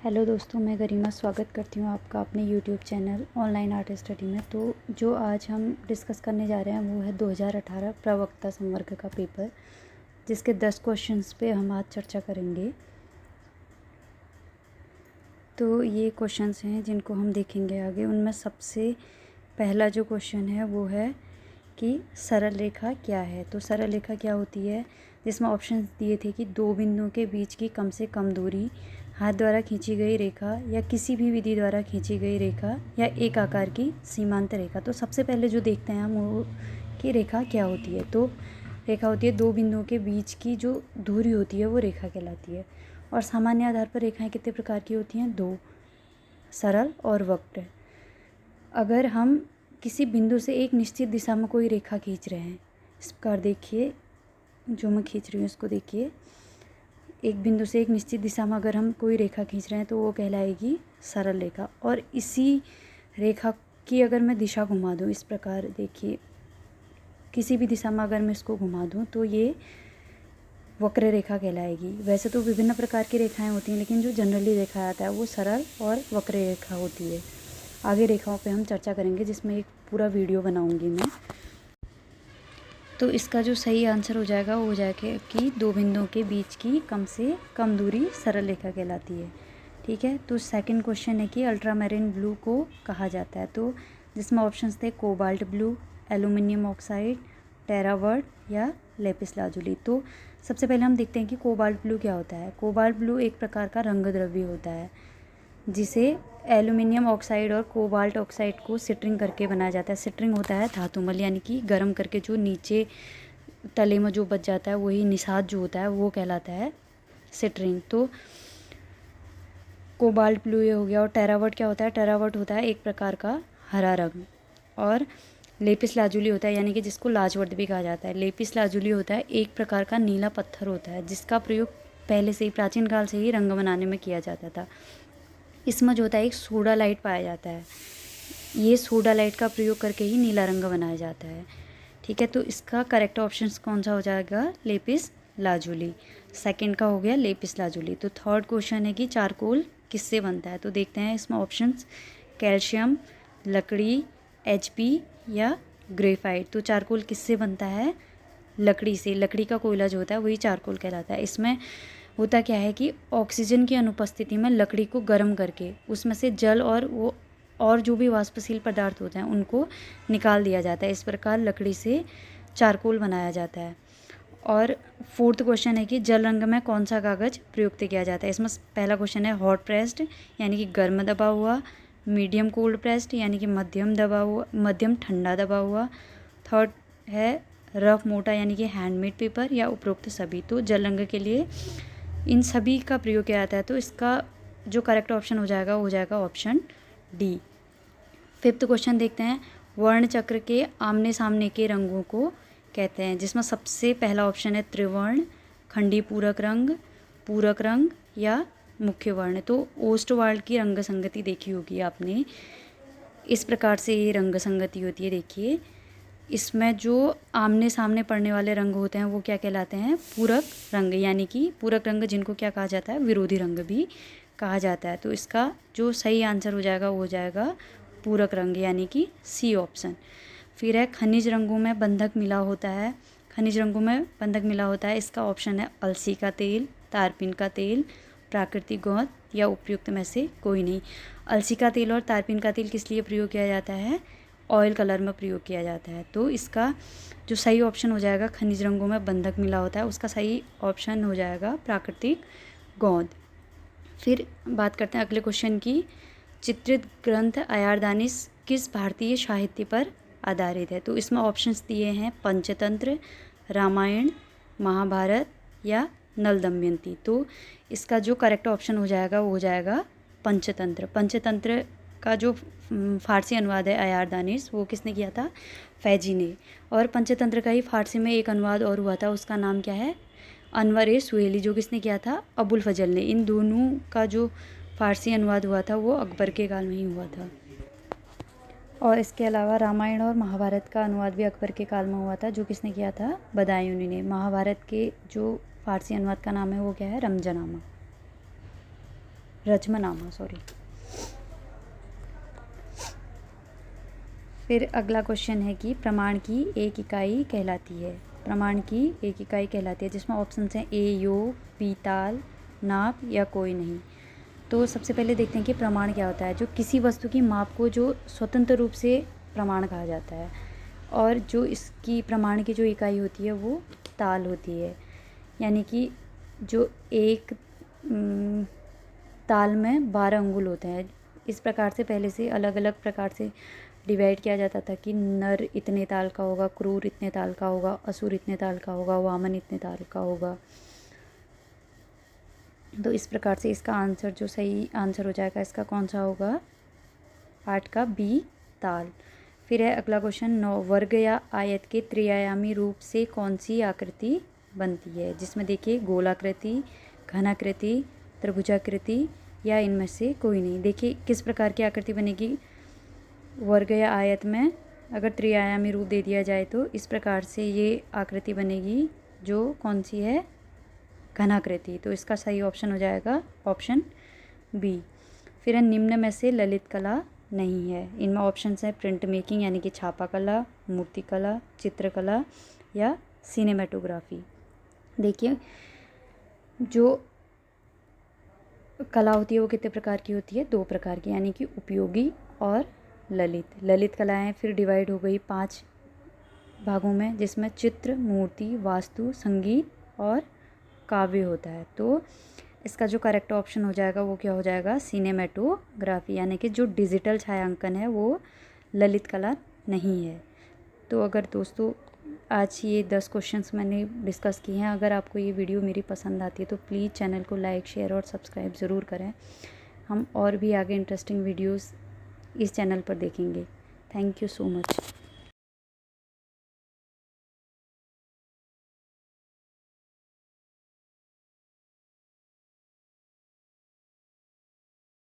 Hello दोस्तों, मैं गरिमा स्वागत करती हूँ आपका अपने YouTube channel online art study में। तो जो आज हम डिस्कस करने जा रहे हैं वो है 2018 प्रवक्ता संवर्ग का पेपर, जिसके 10 क्वेश्चंस पे हम आज चर्चा करेंगे। तो ये क्वेश्चंस हैं जिनको हम देखेंगे आगे। उनमें सबसे पहला जो क्वेश्चन है वो है कि सरल रेखा क्या है। तो सरल रेखा क्या होती है, जिसमें ऑप्शंस दिए थे कि दो बिंदुओं के बीच की कम से कम दूरी, हाथ द्वारा खींची गई रेखा या किसी भी विधि द्वारा खींची गई रेखा या एक आकार की सीमांत रेखा। तो सबसे पहले जो देखते हैं हम वो कि रेखा क्या होती है। तो रेखा होती है दो बिंदुओं के बीच की जो दूरी होती है वो रेखा कहलाती है। और सामान्य आधार पर रेखाएं कितने प्रकार की होती हैं? दो, सरल और वक्र। अगर हम किसी बिंदु से एक निश्चित दिशा में कोई रेखा खींच रहे हैं, इस प्रकार देखिए, जो मैं खींच रही हूँ इसको देखिए, एक बिंदु से एक निश्चित दिशा में अगर हम कोई रेखा खींच रहे हैं तो वो कहलाएगी सरल रेखा। और इसी रेखा की अगर मैं दिशा घुमा दूँ, इस प्रकार देखिए, किसी भी दिशा में अगर मैं इसको घुमा दूँ तो ये वक्र रेखा कहलाएगी। वैसे तो विभिन्न प्रकार की रेखाएं होती हैं, लेकिन जो जनरली देखा जाता है वो सरल और वक्र रेखा होती है। आगे रेखाओं पे हम चर्चा करेंगे, जिसमें एक पूरा वीडियो बनाऊंगी मैं। तो इसका जो सही आंसर हो जाएगा वो हो जाएगा कि दो बिंदुओं के बीच की कम से कम दूरी सरल रेखा कहलाती है। ठीक है। तो सेकंड क्वेश्चन है कि अल्ट्रामैरीन ब्लू को कहा जाता है। तो जिसमें ऑप्शंस थे कोबाल्ट ब्लू, एल्यूमिनियम ऑक्साइड, टेरावट या लेपिस लाजुली। तो सबसे पहले हम देखते हैं कि कोबाल्ट ब्लू क्या होता है। कोबाल्ट ब्लू एक प्रकार का रंग द्रव्य होता है, जिसे एल्यूमिनियम ऑक्साइड और कोबाल्ट ऑक्साइड को सिटरिंग करके बनाया जाता है। सिटरिंग होता है धातुमल, यानी कि गर्म करके जो नीचे तले में जो बच जाता है वही निषाद जो होता है वो कहलाता है सिटरिंग। तो कोबाल्ट ब्लू ये हो गया। और टेरावट क्या होता है? टेरावट होता है एक प्रकार का हरा रंग। और लेपिस लाजुली होता है, यानी कि जिसको लाजवर्द भी कहा जाता है। लेपिस लाजुली होता है एक प्रकार का नीला पत्थर होता है, जिसका प्रयोग पहले से ही प्राचीन काल से ही रंग बनाने में किया जाता था। इसमें जो होता है एक सोडा लाइट पाया जाता है। ये सोडा लाइट का प्रयोग करके ही नीला रंग बनाया जाता है। ठीक है। तो इसका करेक्ट ऑप्शन कौन सा हो जाएगा? Lapis lazuli. सेकंड का हो गया लेपिस लाजुली। तो थर्ड क्वेश्चन है कि चारकोल किससे बनता है। तो देखते हैं इसमें ऑप्शंस, कैल्शियम, लकड़ी, HP या ग्रेफाइट। तो चारकोल किससे बनता है? लकड़ी से। लकड़ी का कोयला जो होता है वही चारकोल कहलाता है। इसमें होता क्या है कि ऑक्सीजन की अनुपस्थिति में लकड़ी को गर्म करके उसमें से जल और जो भी वाष्पशील पदार्थ होते हैं उनको निकाल दिया जाता है। इस प्रकार लकड़ी से चारकोल बनाया जाता है। और फोर्थ क्वेश्चन है कि जल रंग में कौन सा कागज़ प्रयुक्त किया जाता है। इसमें पहला क्वेश्चन है हॉट प्रेस्ड, यानी कि गर्म दबा हुआ, मीडियम कोल्ड प्रेस्ड, यानी कि मध्यम दबा हुआ, मध्यम ठंडा दबा हुआ। थर्ड है रफ मोटा, यानी कि हैंडमेड पेपर, या उपरोक्त सभी। तो जल रंग के लिए इन सभी का प्रयोग किया जाता है। तो इसका जो करेक्ट ऑप्शन हो जाएगा वो हो जाएगा ऑप्शन डी। फिफ्थ क्वेश्चन देखते हैं, वर्ण चक्र के आमने सामने के रंगों को कहते हैं, जिसमें सबसे पहला ऑप्शन है त्रिवर्ण, खंडी पूरक रंग या मुख्य वर्ण। तो ओस्टवाल्ड की रंग संगति देखी होगी आपने, इस प्रकार से ये रंग संगति होती है। देखिए, इसमें जो आमने सामने पड़ने वाले रंग होते हैं वो क्या कहलाते हैं? पूरक रंग, यानी कि पूरक रंग जिनको क्या कहा जाता है? विरोधी रंग भी कहा जाता है। तो इसका जो सही आंसर हो जाएगा वो हो जाएगा पूरक रंग, यानी कि सी ऑप्शन। फिर है खनिज रंगों में बंधक मिला होता है। खनिज रंगों में बंधक मिला होता है, इसका ऑप्शन है अलसी का तेल, तारपीन का तेल, प्राकृतिक गोंद या उपयुक्त में से कोई नहीं। अलसी का तेल और तारपीन का तेल किस लिए प्रयोग किया जाता है? ऑयल कलर में प्रयोग किया जाता है। तो इसका जो सही ऑप्शन हो जाएगा खनिज रंगों में बंधक मिला होता है, उसका सही ऑप्शन हो जाएगा प्राकृतिक गोंद। फिर बात करते हैं अगले क्वेश्चन की, चित्रित ग्रंथ अयारदानिश किस भारतीय साहित्य पर आधारित है। तो इसमें ऑप्शंस दिए हैं पंचतंत्र, रामायण, महाभारत या नल दमयंती। तो इसका जो करेक्ट ऑप्शन हो जाएगा वो हो जाएगा पंचतंत्र। पंचतंत्र का जो फारसी अनुवाद है अयारदानिश, वो किसने किया था? फैजी ने। और पंचतंत्र का ही फारसी में एक अनुवाद और हुआ था, उसका नाम क्या है? अनवर-ए-सुहेली, जो किसने किया था? अबुल फजल ने। इन दोनों का जो फारसी अनुवाद हुआ था वो अकबर के काल में ही हुआ था। और इसके अलावा रामायण और महाभारत का अनुवाद भी अकबर के काल में हुआ था, जो किसने किया था? बदायूनी ने। महाभारत के जो फारसी अनुवाद का नाम है वो क्या है? रमजानामा। रजमनामा, सॉरी। फिर अगला क्वेश्चन है कि प्रमाण की एक इकाई कहलाती है। प्रमाण की एक इकाई कहलाती है, जिसमें ऑप्शंस हैं ए योग, बी ताल, नाप या कोई नहीं। तो सबसे पहले देखते हैं कि प्रमाण क्या होता है। जो किसी वस्तु की माप को जो स्वतंत्र रूप से प्रमाण कहा जाता है, और जो इसकी प्रमाण की जो इकाई होती है वो ताल होती है। यानी कि जो एक ताल में 12 अंगुल होते हैं। इस प्रकार से पहले से अलग अलग प्रकार से डिवाइड किया जाता था कि नर इतने ताल का होगा, क्रूर इतने ताल का होगा, असुर इतने ताल का होगा, वामन इतने ताल का होगा। तो इस प्रकार से इसका आंसर, जो सही आंसर हो जाएगा इसका, कौन सा होगा? 8 का बी ताल। फिर है अगला क्वेश्चन, 9 वर्ग या आयत के त्रिआयामी रूप से कौन सी आकृति बनती है? जिसमें देखिए गोलाकृति, घनाकृति, त्रिभुजाकृति या इनमें से कोई नहीं। देखिए किस प्रकार की आकृति बनेगी वर्ग या आयत में, अगर त्रिआयामी रूप दे दिया जाए तो इस प्रकार से ये आकृति बनेगी, जो कौन सी है? घनाकृति। तो इसका सही ऑप्शन हो जाएगा ऑप्शन बी। फिर है निम्न में से ललित कला नहीं है। इनमें ऑप्शंस हैं प्रिंट मेकिंग यानी कि छापा कला, मूर्ति कला, चित्रकला या सिनेमेटोग्राफी। देखिए जो कला होती है वो कितने प्रकार की होती है? 2 प्रकार की, यानी कि उपयोगी और ललित। ललित कलाएं फिर डिवाइड हो गई 5 भागों में, जिसमें चित्र, मूर्ति, वास्तु, संगीत और काव्य होता है। तो इसका जो करेक्ट ऑप्शन हो जाएगा वो क्या हो जाएगा? सिनेमेटोग्राफी। यानी कि जो डिजिटल छायांकन है वो ललित कला नहीं है। तो अगर दोस्तों आज ये 10 क्वेश्चंस मैंने डिस्कस किए हैं, अगर आपको ये वीडियो मेरी पसंद आती है तो प्लीज़ चैनल को लाइक, शेयर और सब्सक्राइब ज़रूर करें। हम और भी आगे इंटरेस्टिंग वीडियोस इस चैनल पर देखेंगे। Thank you so much.